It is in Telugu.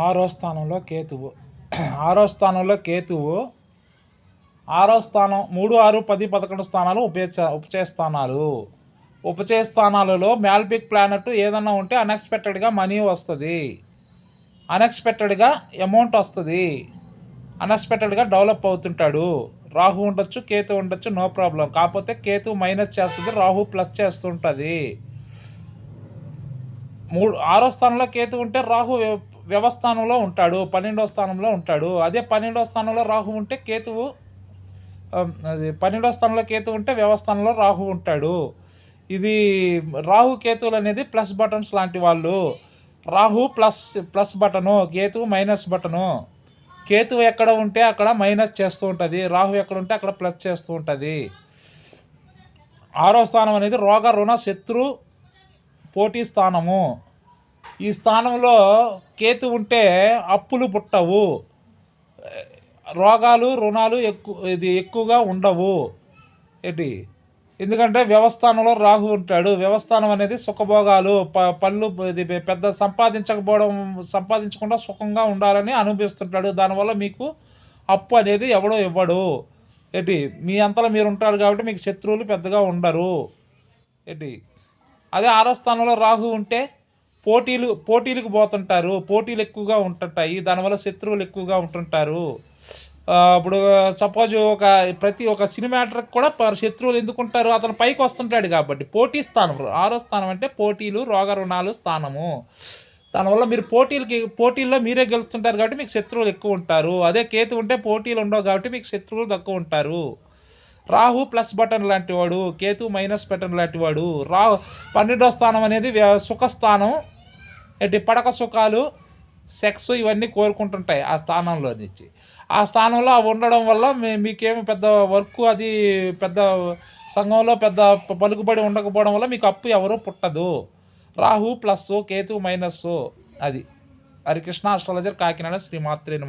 ఆరో స్థానంలో కేతువు. ఆరో స్థానంలో కేతువు. ఆరో స్థానం 3, 6, 10, 11 స్థానాలు ఉపచయ స్థానాలు. ఉపచయ స్థానాలలో మ్యాల్పిక్ ప్లానెట్ ఏదన్నా ఉంటే అన్ఎక్స్పెక్టెడ్గా మనీ వస్తుంది, అన్ఎక్స్పెక్టెడ్గా అమౌంట్ వస్తుంది, అన్ఎక్స్పెక్టెడ్గా డెవలప్ అవుతుంటాడు. రాహు ఉండొచ్చు, కేతు ఉండొచ్చు, నో ప్రాబ్లం. కాకపోతే కేతు మైనస్ చేస్తుంది, రాహు ప్లస్ చేస్తుంటుంది. ఆరో స్థానంలో కేతు ఉంటే రాహు వ్యవస్థానంలో ఉంటాడు, 12వ స్థానంలో ఉంటాడు. అదే 12వ స్థానంలో రాహు ఉంటే కేతువు, అది 12వ స్థానంలో కేతు ఉంటే వ్యవస్థానంలో రాహు ఉంటాడు. ఇది రాహు కేతువులు అనేది ప్లస్ బటన్స్ లాంటి వాళ్ళు. రాహు ప్లస్ బటను, కేతువు మైనస్ బటను. కేతువు ఎక్కడ ఉంటే అక్కడ మైనస్ చేస్తూ ఉంటుంది, రాహు ఎక్కడ ఉంటే అక్కడ ప్లస్ చేస్తూ ఉంటుంది. ఆరో స్థానం అనేది రోగ రుణ శత్రు పోటీ స్థానము. ఈ స్థానంలో కేతు ఉంటే అప్పులు పుట్టవు, రోగాలు రుణాలు ఎక్కువగా ఉండవు. ఎందుకంటే వ్యవస్థానంలో రాహు ఉంటాడు. వ్యవస్థానం అనేది సుఖభోగాలు, పళ్ళు ఇది పెద్ద సంపాదించకుండా సుఖంగా ఉండాలని అనుభవిస్తుంటాడు. దానివల్ల మీకు అప్పు అనేది ఎవడో ఇవ్వడు. మీ అంతలో మీరు ఉంటారు కాబట్టి మీకు శత్రువులు పెద్దగా ఉండరు. అదే ఆరో స్థానంలో రాహు ఉంటే పోటీలకు పోతుంటారు, పోటీలు ఎక్కువగా ఉంటుంటాయి, దానివల్ల శత్రువులు ఎక్కువగా ఉంటుంటారు. ఇప్పుడు సపోజ్ ప్రతి ఒక్క సినిమాటర్కి కూడా శత్రువులు ఎందుకుంటారు, అతను పైకి వస్తుంటాడు కాబట్టి. పోటీ స్థానం ఆరో స్థానం అంటే పోటీలు, రోగ రుణాలు స్థానము. దానివల్ల మీరు పోటీల్లో మీరే గెలుస్తుంటారు కాబట్టి మీకు శత్రువులు ఎక్కువ ఉంటారు. అదే కేతు ఉంటే పోటీలు ఉండవు కాబట్టి మీకు శత్రువులు తక్కువ ఉంటారు. రాహు ప్లస్ బటన్ లాంటి వాడు, కేతు మైనస్ బటన్ లాంటి వాడు. 12వ స్థానం అనేది సుఖస్థానం. పడక సుఖాలు, సెక్స్ ఇవన్నీ కోరుకుంటుంటాయి ఆ స్థానంలో నుంచి. ఆ స్థానంలో అవి ఉండడం వల్ల మీకేమి పెద్ద వర్క్, అది పెద్ద సంఘంలో పెద్ద పలుకుబడి ఉండకపోవడం వల్ల మీకు అప్పు ఎవరు పుట్టదు. Rahu plus, Ketu minus. అది హరికృష్ణ ఆస్ట్రాలజర్, కాకినాడ. శ్రీమాత్రే నమః.